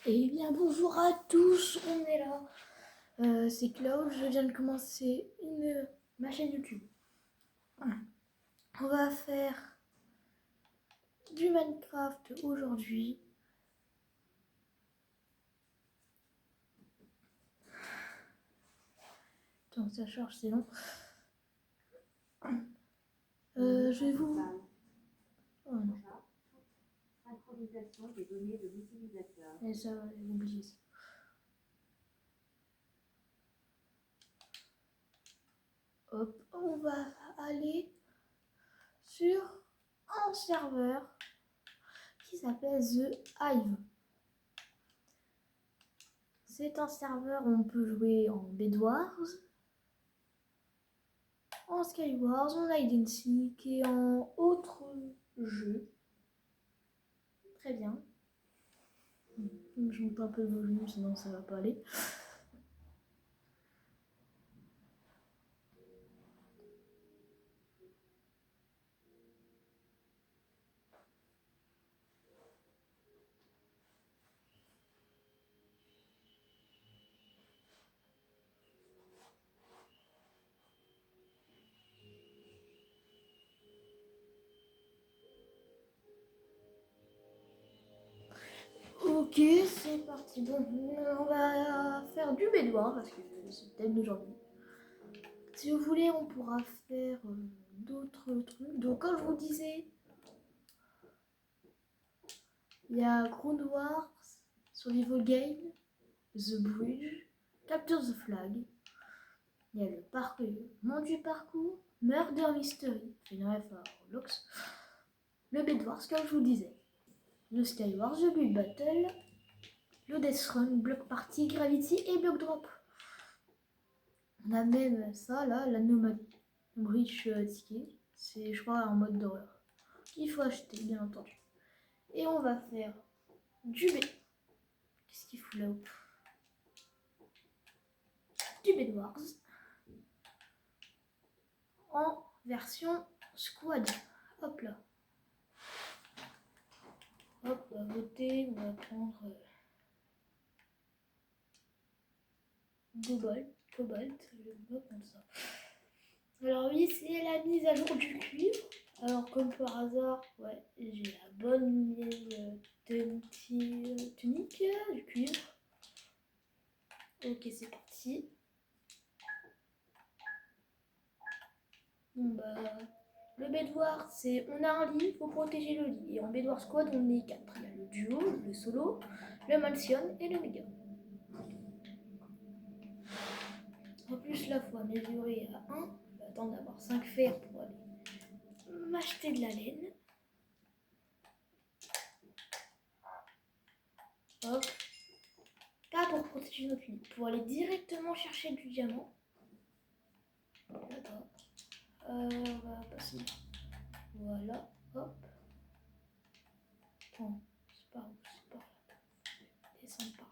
Eh bien bonjour à tous, on est là. C'est Cloud, je viens de commencer ma chaîne YouTube. On va faire du Minecraft aujourd'hui. Attends, ça charge, c'est long. Je vais vous... Oh non. Synchronisation des données de l'utilisateur. Et ça, j'ai oublié ça. Hop, on va aller sur un serveur qui s'appelle The Hive. C'est un serveur où on peut jouer en Bed Wars, en Skywars, en Hide and Seek et en autres jeux. Très bien. Je monte un peu le volume, sinon ça va pas aller. Ok, c'est parti. Bon, on va faire du bédouin parce que c'est le thème d'aujourd'hui. Si vous voulez, on pourra faire d'autres trucs. Donc, comme je vous disais, il y a Ground Wars, Survival Game, The Bridge, Capture the Flag. Il y a le parcours, monde du parcours, Murder Mystery, fait une ref à Roblox, le Bed Wars, comme je vous disais, le Skywars, The Build Battle, le Death Run, Block Party, Gravity et Block Drop. On a même ça là, l'anomalie, le Bridge ticket, c'est je crois un mode d'horreur qu'il faut acheter bien entendu. Et on va faire du B. Qu'est-ce qu'il fout là-haut? Du Bed Wars en version squad. Hop là. Hop, on va voter, on va prendre Cobalt, je vais pas prendre ça. Alors oui, c'est la mise à jour du cuivre. Alors comme par hasard, ouais, j'ai la bonne tunique du cuivre. Ok, c'est parti. Bon bah, le bedwars, c'est on a un lit, il faut protéger le lit. Et en bedwars squad, on est 4. Il y a le duo, le solo, le mansion et le méga. En plus, là, il faut améliorer à 1. Je vais attendre d'avoir 5 fers pour aller m'acheter de la laine. Hop. Pas pour protéger notre lit, pour aller directement chercher du diamant. D'accord. On va passer. Voilà. Hop. Attends, c'est par où? C'est par là. Descendre par là.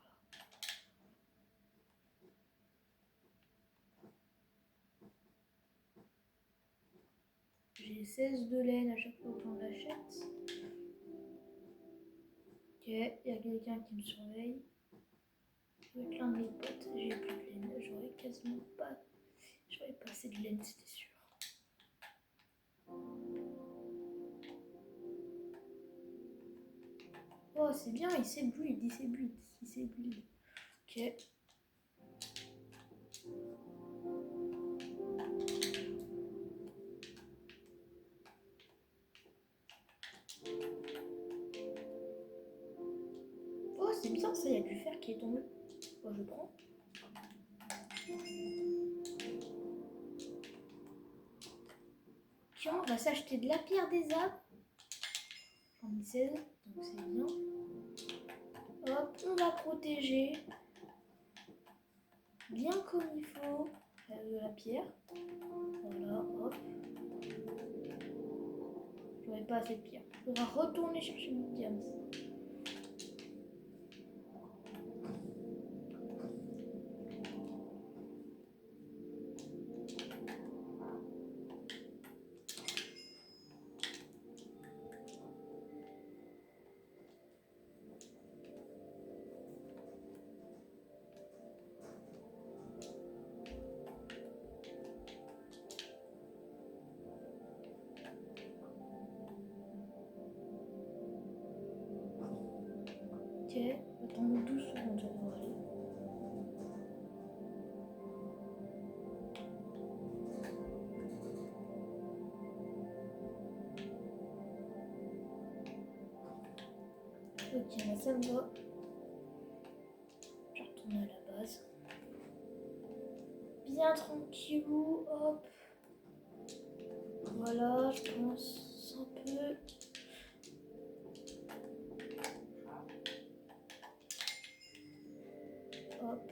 J'ai 16 de laine à chaque fois qu'on l'achète. Ok, il y a quelqu'un qui me surveille. Je vais être l'un de mes potes. J'ai plus de laine. J'aurais quasiment pas. J'aurais pas assez de laine, c'était sûr. Oh, c'est bien, il s'est bleed, il s'est bleed, il s'est bleed. Ok. Oh, c'est bien ça, il y a du fer qui est tombé. Oh, je prends. Tiens, on va s'acheter de la pierre des arbres. J'en ai 16, donc c'est bien. Hop, on va protéger bien comme il faut la pierre. Voilà, hop. J'aurais pas assez de pierre. On va retourner chercher une diamant. Ok, attends 12 secondes, ça devrait aller. Ok, là ça me va. Je retourne à la base. Bien tranquillou, hop. Voilà, je pense un peu. Hop.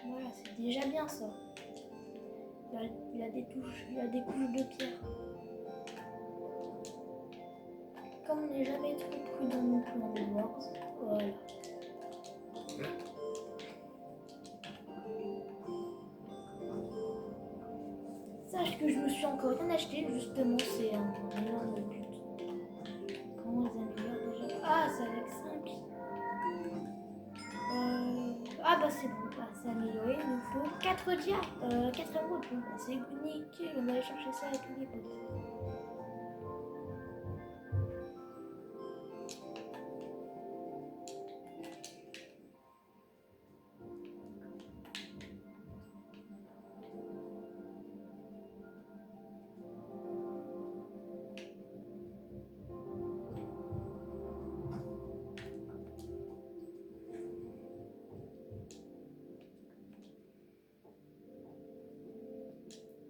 Voilà, c'est déjà bien ça. Il a des touches, il a des couches de pierre. Comme on n'est jamais trop prudent non plus en Bedwars, voilà. Sache que je me suis encore rien acheté, justement, c'est un énorme but. Comment ils améliorent déjà? Ah, c'est avec 5. Ah bah c'est bon, bah, c'est amélioré, il nous faut 4 dias, 4 émeraudes, bon, bah, c'est nickel, on va aller chercher ça avec les potes.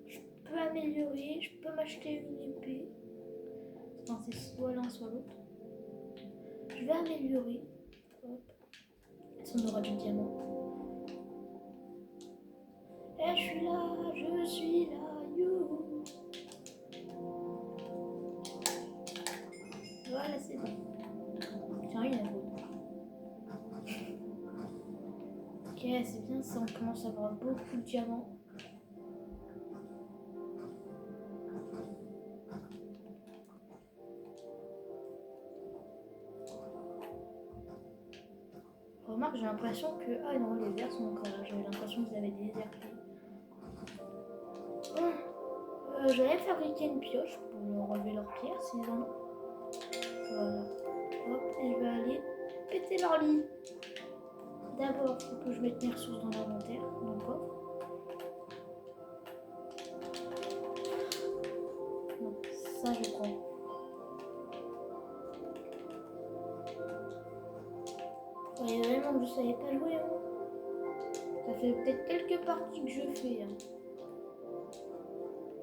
Je peux améliorer, je peux m'acheter une épée. Enfin, c'est soit l'un soit l'autre. Je vais améliorer. Hop. Est-ce qu'on aura du diamant? Et je suis là, you. Voilà, c'est bon. Tiens, il y a l'autre. Ok, c'est bien ça, on commence à avoir beaucoup de diamants. Remarque, j'ai l'impression que... Ah non, les verts sont encore là. J'avais l'impression qu'ils avaient déserté. Bon, j'allais fabriquer une pioche pour leur relever leurs pierres, s'ils en ont. Voilà. Hop, et je vais aller péter leur lit. D'abord, il faut que je mette mes ressources dans l'inventaire, dans le coffre. Non, ça je prends. Ouais, vraiment que je savais pas jouer. Hein. Ça fait peut-être quelques parties que je fais. Hein.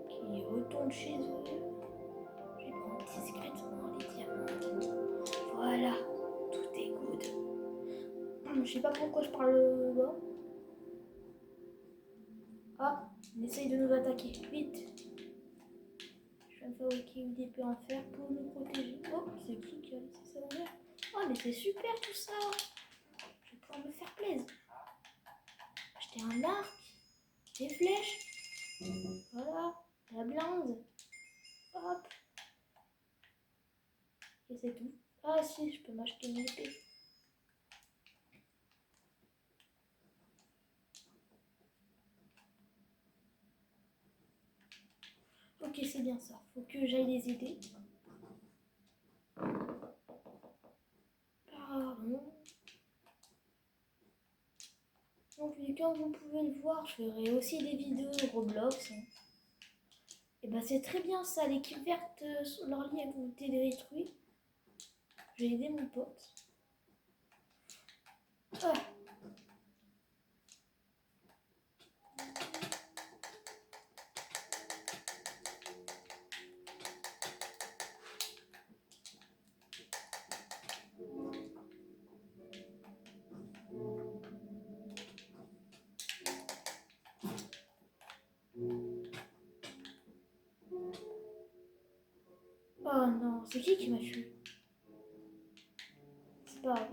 Qui retournent chez eux. Je vais prendre discrètement les diamants. Voilà, tout est good. Je sais pas pourquoi je parle bas. Ah, on essaye de nous attaquer. Vite. Je vais me fabriquer une épée en fer pour nous protéger. Oh, c'est qui a laissé ça ouvert? Oh, mais c'est super tout ça. Je vais pouvoir me faire plaisir. Acheter un arc, des flèches. Voilà, la blinde. Hop. Et c'est tout. Ah si, je peux m'acheter une épée. Ok, c'est bien ça. Faut que j'aille les aider. Pardon. Donc, comme vous pouvez le voir, je ferai aussi des vidéos Roblox. Et bah, c'est très bien ça. L'équipe verte, leur lit a été détruit. J'ai aidé mon pote. Ah. Oh non, c'est qui m'a tué? C'est pas grave.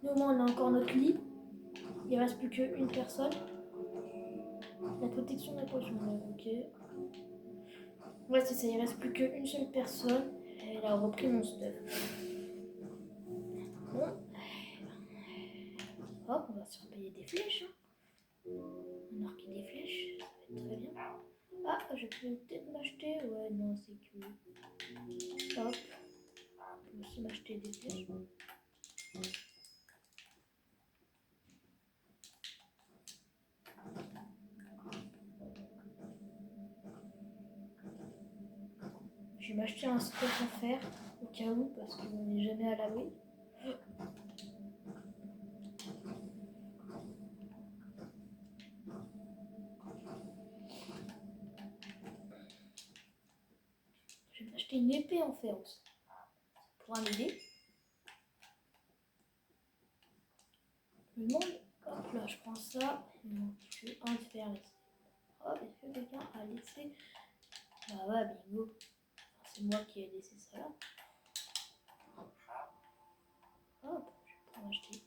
Nous, au moins, on a encore notre lit. Il reste plus qu'une personne. La protection de la potion, ok. Ouais, c'est ça, il reste plus qu'une seule personne. Elle a repris mon stuff. surpayer des flèches. Hein. On a des flèches, ça va être très bien. Ah, je peux peut-être m'acheter. Ouais, non, c'est que. Hop. Je peux aussi m'acheter des flèches. Je vais m'acheter un stock en fer au cas où, parce qu'on n'est jamais à l'abri. Je vais m'acheter une épée en fer aussi. Ça pourra m'aider. Le monde, hop là, je prends ça. Non, je suis un de fer ici. Hop, est-ce que quelqu'un a laissé. Bah ouais, bingo. Enfin, c'est moi qui ai laissé ça là. Hop, je vais pouvoir acheter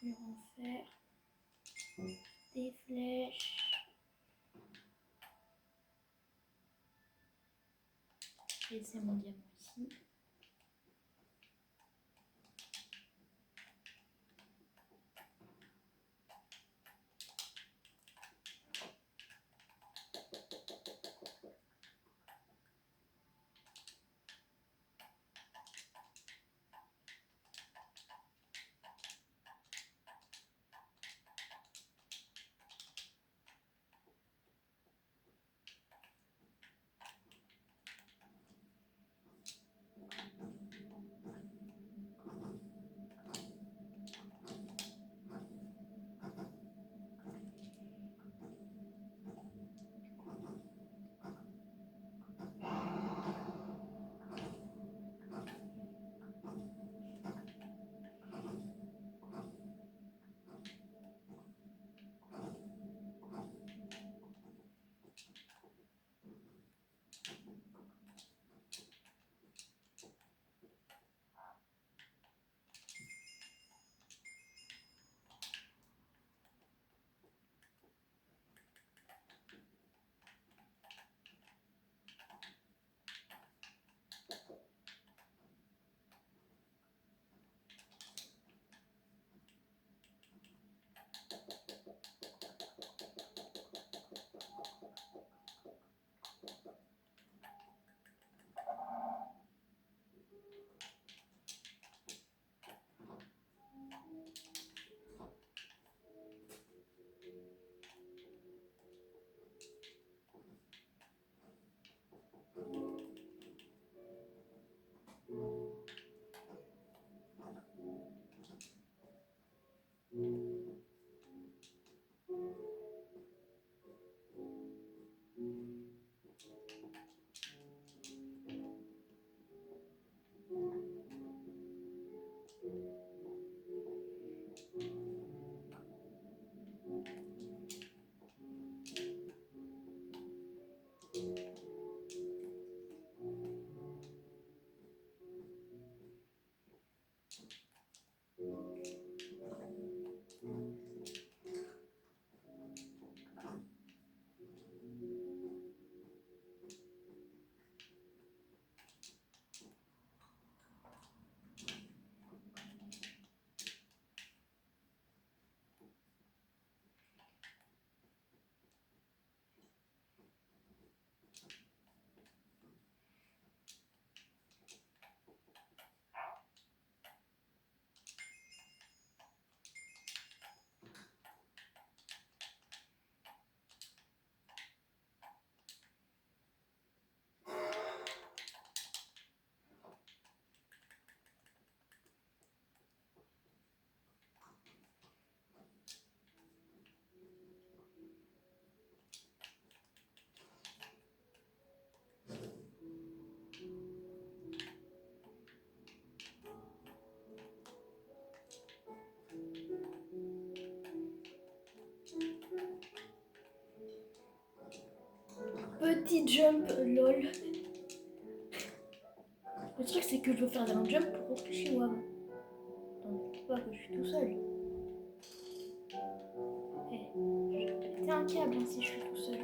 une armure en fer. Des flèches. Je vais laisser mon diamant ici. Petit jump, lol. Le truc, c'est que je veux faire un jump pour rentrer chez moi. Non, pas que je suis tout seul. Eh, je vais péter un câble hein, si je suis tout seul.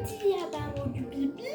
Petit abaron du pipi.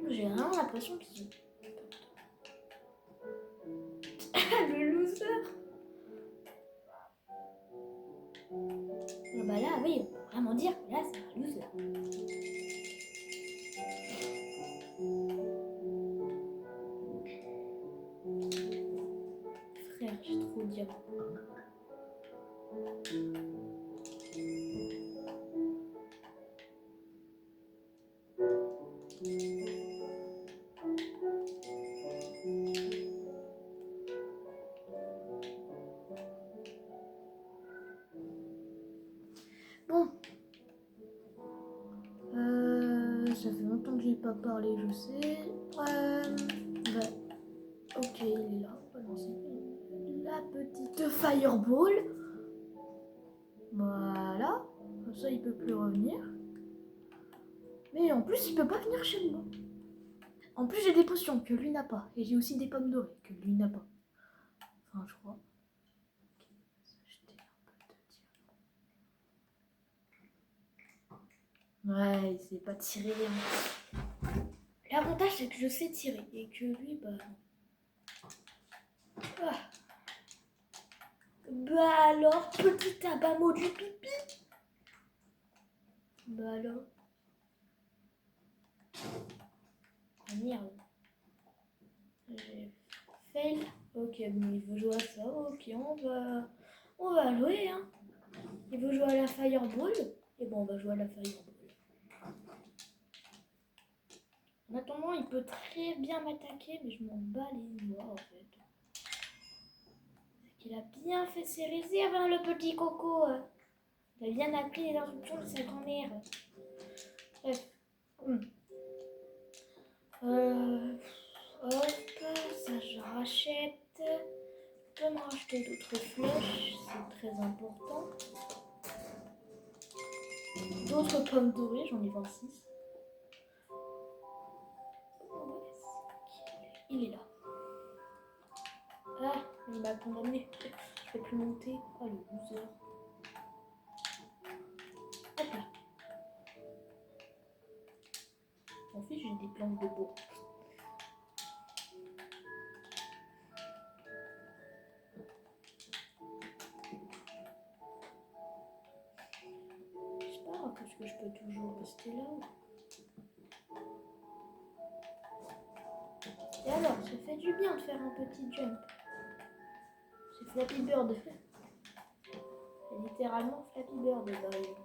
J'ai vraiment l'impression qu'ils ont... Le loser. Ah bah là, oui, on peut vraiment dire que là, c'est un loser. Frère, j'ai trop de diamants. parler, je sais. Ok, il est là. On va lancer la petite fireball. Voilà. Comme ça, il peut plus revenir. Mais en plus, il peut pas venir chez moi. En plus, j'ai des potions que lui n'a pas. Et j'ai aussi des pommes dorées que lui n'a pas. Enfin, je crois. S'acheter un peu de diamants. Ouais, il sait pas tirer. L'avantage, c'est que je sais tirer. Et que lui, bah... Ah. Bah alors, petit abamo du pipi. Bah alors. Ah merde. J'ai fail. Ok, bon, il veut jouer à ça. Ok, on va jouer, hein. Il veut jouer à la fireball. Et bon, on va jouer à la fireball. En attendant, il peut très bien m'attaquer, mais je m'en bats les doigts en fait. C'est qu'il a bien fait ses réserves, hein, le petit coco. Il a bien appris les instructions de sa grand-mère. Bref. Hop, ça je rachète. Je peux me racheter d'autres flèches, c'est très important. D'autres pommes dorées, j'en ai 26. Il est là. Ah, il m'a condamné. Je vais plus monter. Oh le loser. Hop là. Mon fils, j'ai des plantes de bois. Je sais pas, parce que je peux toujours rester là. Et alors, ça fait du bien de faire un petit jump. C'est Flappy Bird. C'est littéralement Flappy Bird derrière.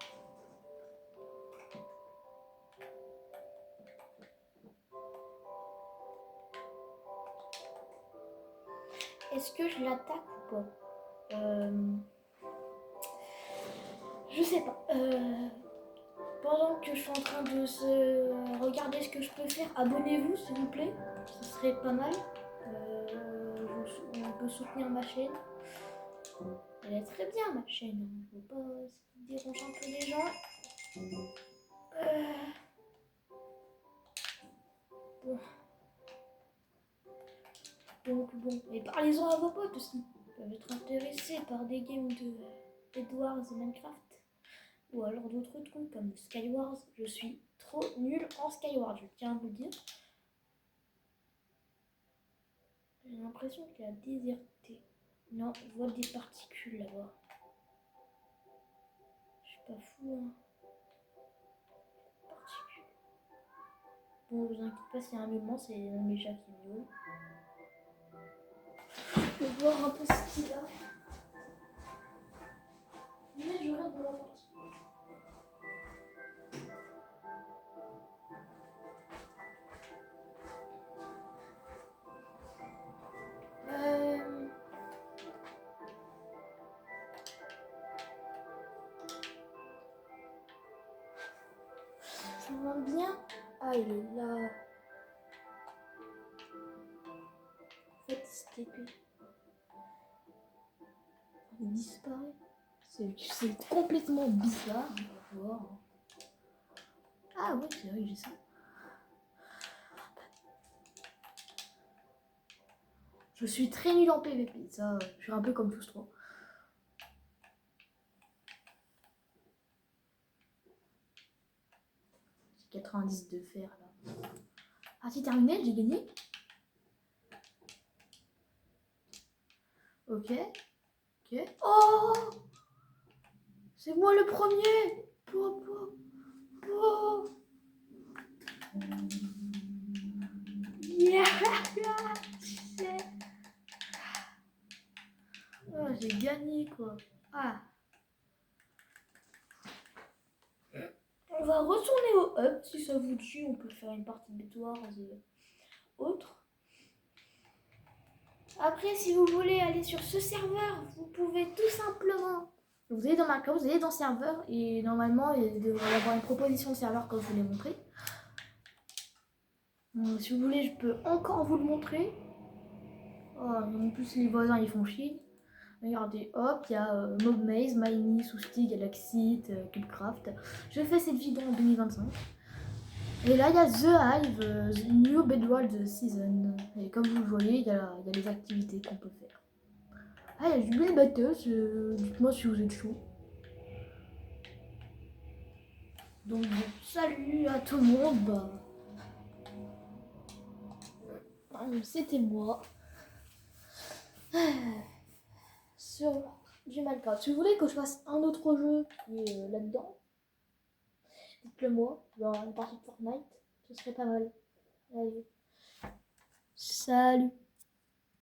Est-ce que je l'attaque ou pas? Je sais pas. Pendant que je suis en train de regarder ce que je peux faire, abonnez-vous s'il vous plaît. Ce serait pas mal. On peut soutenir ma chaîne. Elle est très bien ma chaîne. Je veux pas ce qui dérange un peu les gens. Bon. Donc bon. Et parlez-en à vos potes aussi. Ils peuvent être intéressés par des games de Edwards et Minecraft. Ou alors d'autres trucs comme Skywars. Je suis trop nulle en Skywars, je tiens à vous le dire. J'ai l'impression qu'il a déserté. Non, je vois des particules là-bas. Je suis pas fou, hein. Particules. Bon, vous inquiétez pas, s'il y a un mouvement, c'est un méja qui miaule. Je vais voir un peu ce qu'il a. Mais je regarde de la partie. Ça va bien. Ah, il est là. En fait, c'était lui. Il disparaît. C'est complètement bizarre. On va voir. Ah ouais, c'est vrai que j'ai ça. Je suis très nulle en PVP, ça, je suis un peu comme tous trois. J'ai 90 de fer là. Partie terminée, j'ai gagné. Ok. Ok. Oh! C'est moi le premier! Yeah! Oh, j'ai gagné quoi. Ah. On va retourner au hub si ça vous tue. On peut faire une partie de Bedwars autre. Après, si vous voulez aller sur ce serveur, vous pouvez tout simplement. Vous allez dans ma cause, vous allez dans serveur et normalement il devrait y avoir une proposition de serveur comme je vous l'ai montré. Si vous voulez, je peux encore vous le montrer. Oh, en plus, les voisins, ils font chier. Regardez, hop, il y a Mob Maze, Miny, Sousty, Galaxit, Cubecraft. Je fais cette vidéo en 2025. Et là, il y a The Hive, The New Bedworld Season. Et comme vous le voyez, il y a les activités qu'on peut faire. Ah, il y a du Build Battles, dites-moi si vous êtes chaud. Donc, bon, salut à tout le monde. C'était moi. Sur du Minecraft. Si vous voulez que je fasse un autre jeu qui est là-dedans, dites-le moi, dans une partie de Fortnite, ce serait pas mal. Allez. Salut.